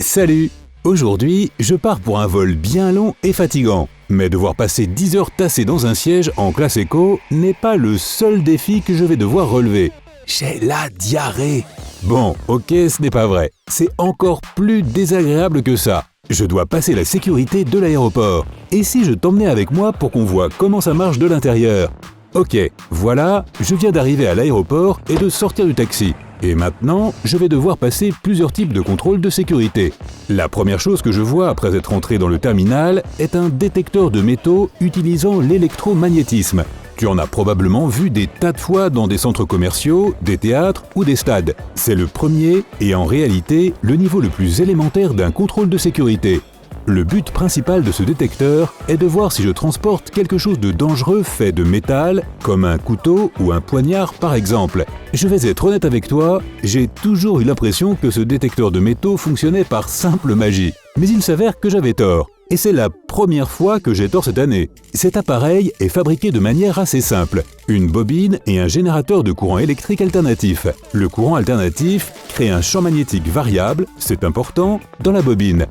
Salut! Aujourd'hui, je pars pour un vol bien long et fatigant. Mais devoir passer 10 heures tassé dans un siège en classe éco n'est pas le seul défi que je vais devoir relever. J'ai la diarrhée! Bon, ok, ce n'est pas vrai. C'est encore plus désagréable que ça. Je dois passer la sécurité de l'aéroport. Et si je t'emmenais avec moi pour qu'on voit comment ça marche de l'intérieur? Ok, voilà, je viens d'arriver à l'aéroport et de sortir du taxi. Et maintenant, je vais devoir passer plusieurs types de contrôles de sécurité. La première chose que je vois après être entré dans le terminal est un détecteur de métaux utilisant l'électromagnétisme. Tu en as probablement vu des tas de fois dans des centres commerciaux, des théâtres ou des stades. C'est le premier et en réalité le niveau le plus élémentaire d'un contrôle de sécurité. Le but principal de ce détecteur est de voir si je transporte quelque chose de dangereux fait de métal, comme un couteau ou un poignard par exemple. Je vais être honnête avec toi, j'ai toujours eu l'impression que ce détecteur de métaux fonctionnait par simple magie. Mais il s'avère que j'avais tort. Et c'est la première fois que j'ai tort cette année. Cet appareil est fabriqué de manière assez simple. Une bobine et un générateur de courant électrique alternatif. Le courant alternatif crée un champ magnétique variable, c'est important, dans la bobine.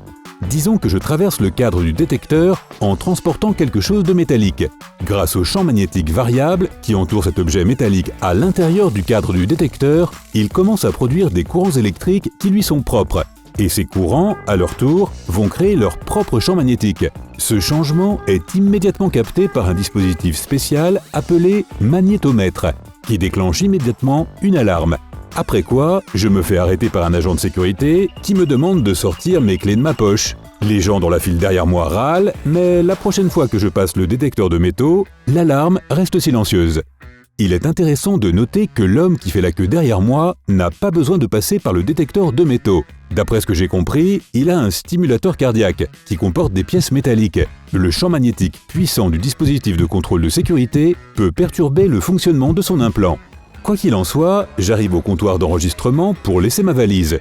Disons que je traverse le cadre du détecteur en transportant quelque chose de métallique. Grâce au champ magnétique variable qui entoure cet objet métallique à l'intérieur du cadre du détecteur, il commence à produire des courants électriques qui lui sont propres. Et ces courants, à leur tour, vont créer leur propre champ magnétique. Ce changement est immédiatement capté par un dispositif spécial appelé magnétomètre, qui déclenche immédiatement une alarme. Après quoi, je me fais arrêter par un agent de sécurité qui me demande de sortir mes clés de ma poche. Les gens dans la file derrière moi râlent, mais la prochaine fois que je passe le détecteur de métaux, l'alarme reste silencieuse. Il est intéressant de noter que l'homme qui fait la queue derrière moi n'a pas besoin de passer par le détecteur de métaux. D'après ce que j'ai compris, il a un stimulateur cardiaque qui comporte des pièces métalliques. Le champ magnétique puissant du dispositif de contrôle de sécurité peut perturber le fonctionnement de son implant. Quoi qu'il en soit, j'arrive au comptoir d'enregistrement pour laisser ma valise.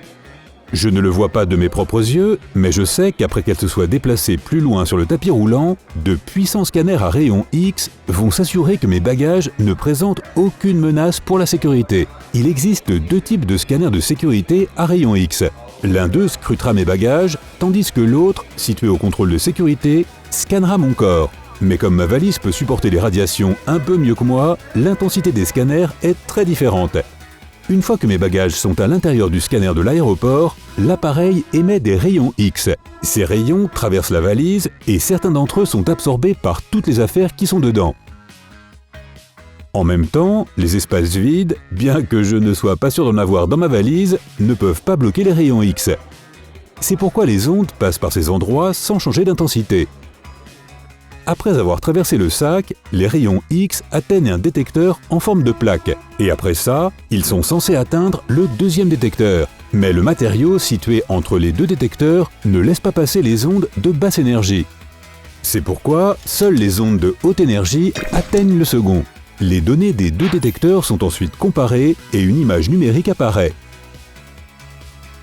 Je ne le vois pas de mes propres yeux, mais je sais qu'après qu'elle se soit déplacée plus loin sur le tapis roulant, de puissants scanners à rayons X vont s'assurer que mes bagages ne présentent aucune menace pour la sécurité. Il existe deux types de scanners de sécurité à rayons X. L'un d'eux scrutera mes bagages, tandis que l'autre, situé au contrôle de sécurité, scannera mon corps. Mais comme ma valise peut supporter les radiations un peu mieux que moi, l'intensité des scanners est très différente. Une fois que mes bagages sont à l'intérieur du scanner de l'aéroport, l'appareil émet des rayons X. Ces rayons traversent la valise et certains d'entre eux sont absorbés par toutes les affaires qui sont dedans. En même temps, les espaces vides, bien que je ne sois pas sûr d'en avoir dans ma valise, ne peuvent pas bloquer les rayons X. C'est pourquoi les ondes passent par ces endroits sans changer d'intensité. Après avoir traversé le sac, les rayons X atteignent un détecteur en forme de plaque. Et après ça, ils sont censés atteindre le deuxième détecteur. Mais le matériau situé entre les deux détecteurs ne laisse pas passer les ondes de basse énergie. C'est pourquoi seules les ondes de haute énergie atteignent le second. Les données des deux détecteurs sont ensuite comparées et une image numérique apparaît.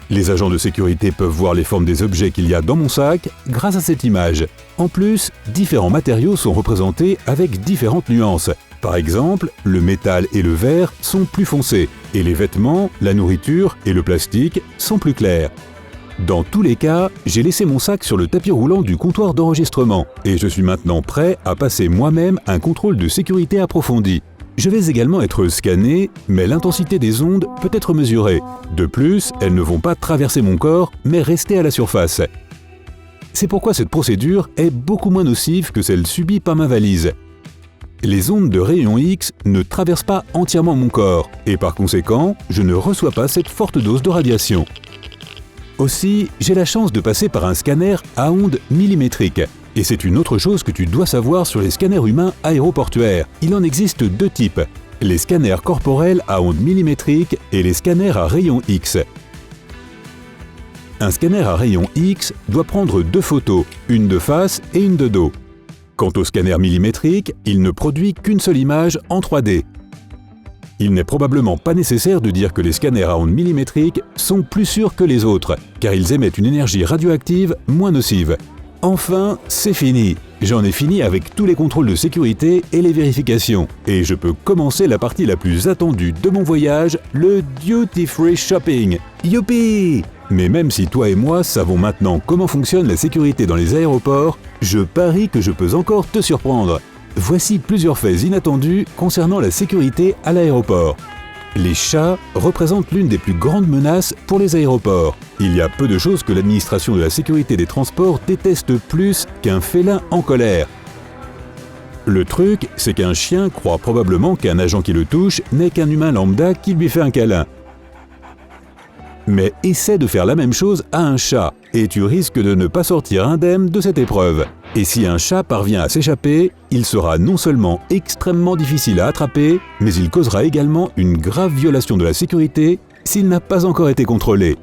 Les agents de sécurité peuvent voir les formes des objets qu'il y a dans mon sac grâce à cette image. En plus, différents matériaux sont représentés avec différentes nuances. Par exemple, le métal et le verre sont plus foncés, et les vêtements, la nourriture et le plastique sont plus clairs. Dans tous les cas, j'ai laissé mon sac sur le tapis roulant du comptoir d'enregistrement, et je suis maintenant prêt à passer moi-même un contrôle de sécurité approfondi. Je vais également être scanné, mais l'intensité des ondes peut être mesurée. De plus, elles ne vont pas traverser mon corps, mais rester à la surface. C'est pourquoi cette procédure est beaucoup moins nocive que celle subie par ma valise. Les ondes de rayons X ne traversent pas entièrement mon corps, et par conséquent, je ne reçois pas cette forte dose de radiation. Aussi, j'ai la chance de passer par un scanner à ondes millimétriques. Et c'est une autre chose que tu dois savoir sur les scanners humains aéroportuaires. Il en existe deux types, les scanners corporels à ondes millimétriques et les scanners à rayons X. Un scanner à rayons X doit prendre deux photos, une de face et une de dos. Quant au scanner millimétrique, il ne produit qu'une seule image en 3D. Il n'est probablement pas nécessaire de dire que les scanners à ondes millimétriques sont plus sûrs que les autres, car ils émettent une énergie radioactive moins nocive. Enfin, c'est fini. j'en ai fini avec tous les contrôles de sécurité et les vérifications. Et je peux commencer la partie la plus attendue de mon voyage, le Duty Free Shopping. Youpi! Mais même si toi et moi savons maintenant comment fonctionne la sécurité dans les aéroports, je parie que je peux encore te surprendre. Voici plusieurs faits inattendus concernant la sécurité à l'aéroport. Les chats représentent l'une des plus grandes menaces pour les aéroports. Il y a peu de choses que l'administration de la sécurité des transports déteste plus qu'un félin en colère. Le truc, c'est qu'un chien croit probablement qu'un agent qui le touche n'est qu'un humain lambda qui lui fait un câlin. Mais essaie de faire la même chose à un chat, et tu risques de ne pas sortir indemne de cette épreuve. Et si un chat parvient à s'échapper, il sera non seulement extrêmement difficile à attraper, mais il causera également une grave violation de la sécurité s'il n'a pas encore été contrôlé.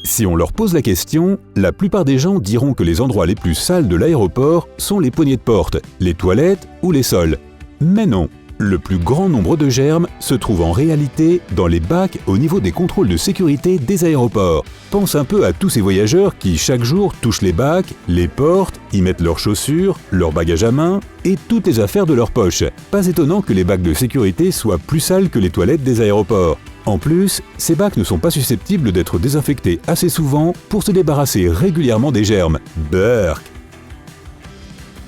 Si on leur pose la question, la plupart des gens diront que les endroits les plus sales de l'aéroport sont les poignées de porte, les toilettes ou les sols. Mais non! Le plus grand nombre de germes se trouve en réalité dans les bacs au niveau des contrôles de sécurité des aéroports. Pense un peu à tous ces voyageurs qui chaque jour touchent les bacs, les portes, y mettent leurs chaussures, leur bagage à main et toutes les affaires de leur poche. Pas étonnant que les bacs de sécurité soient plus sales que les toilettes des aéroports. En plus, ces bacs ne sont pas susceptibles d'être désinfectés assez souvent pour se débarrasser régulièrement des germes. Burk!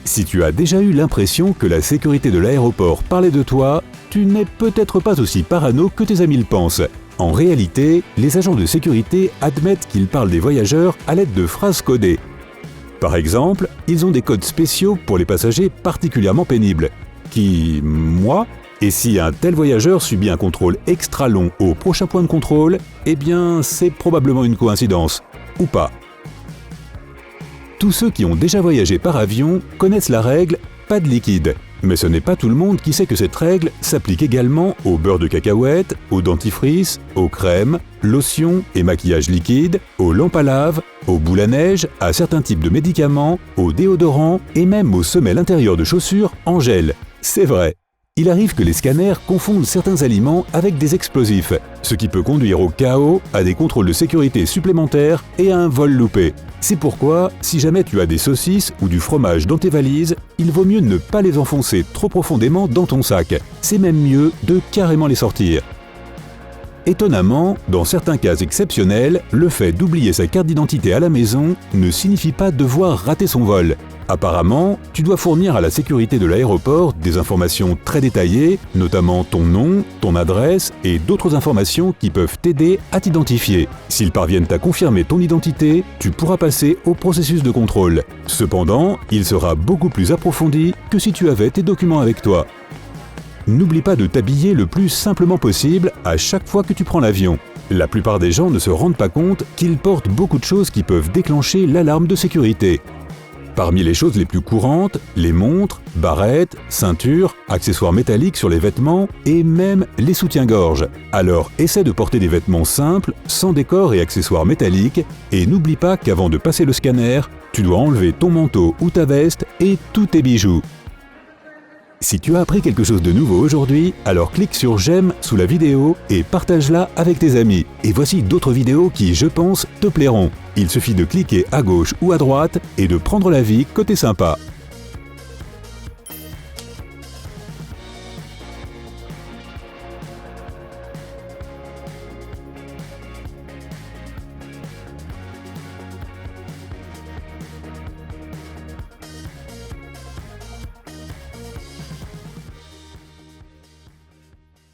Si tu as déjà eu l'impression que la sécurité de l'aéroport parlait de toi, tu n'es peut-être pas aussi parano que tes amis le pensent. En réalité, les agents de sécurité admettent qu'ils parlent des voyageurs à l'aide de phrases codées. Par exemple, ils ont des codes spéciaux pour les passagers particulièrement pénibles. Et si un tel voyageur subit un contrôle extra long au prochain point de contrôle, eh bien, c'est probablement une coïncidence. Ou pas. Tous ceux qui ont déjà voyagé par avion connaissent la règle « pas de liquide ». Mais ce n'est pas tout le monde qui sait que cette règle s'applique également au beurre de cacahuète, au dentifrice, aux crèmes, lotions et maquillage liquide, aux lampes à lave, aux boules à neige, à certains types de médicaments, aux déodorants et même aux semelles intérieures de chaussures en gel. C'est vrai. Il arrive que les scanners confondent certains aliments avec des explosifs, ce qui peut conduire au chaos, à des contrôles de sécurité supplémentaires et à un vol loupé. C'est pourquoi, si jamais tu as des saucisses ou du fromage dans tes valises, il vaut mieux ne pas les enfoncer trop profondément dans ton sac. C'est même mieux de carrément les sortir. Étonnamment, dans certains cas exceptionnels, le fait d'oublier sa carte d'identité à la maison ne signifie pas devoir rater son vol. Apparemment, tu dois fournir à la sécurité de l'aéroport des informations très détaillées, notamment ton nom, ton adresse et d'autres informations qui peuvent t'aider à t'identifier. S'ils parviennent à confirmer ton identité, tu pourras passer au processus de contrôle. Cependant, il sera beaucoup plus approfondi que si tu avais tes documents avec toi. N'oublie pas de t'habiller le plus simplement possible à chaque fois que tu prends l'avion. La plupart des gens ne se rendent pas compte qu'ils portent beaucoup de choses qui peuvent déclencher l'alarme de sécurité. Parmi les choses les plus courantes, les montres, barrettes, ceintures, accessoires métalliques sur les vêtements et même les soutiens-gorge. Alors essaie de porter des vêtements simples, sans décor et accessoires métalliques, et n'oublie pas qu'avant de passer le scanner, tu dois enlever ton manteau ou ta veste et tous tes bijoux. Si tu as appris quelque chose de nouveau aujourd'hui, alors clique sur j'aime sous la vidéo et partage-la avec tes amis. Et voici d'autres vidéos qui, je pense, te plairont. Il suffit de cliquer à gauche ou à droite et de prendre la vie côté sympa.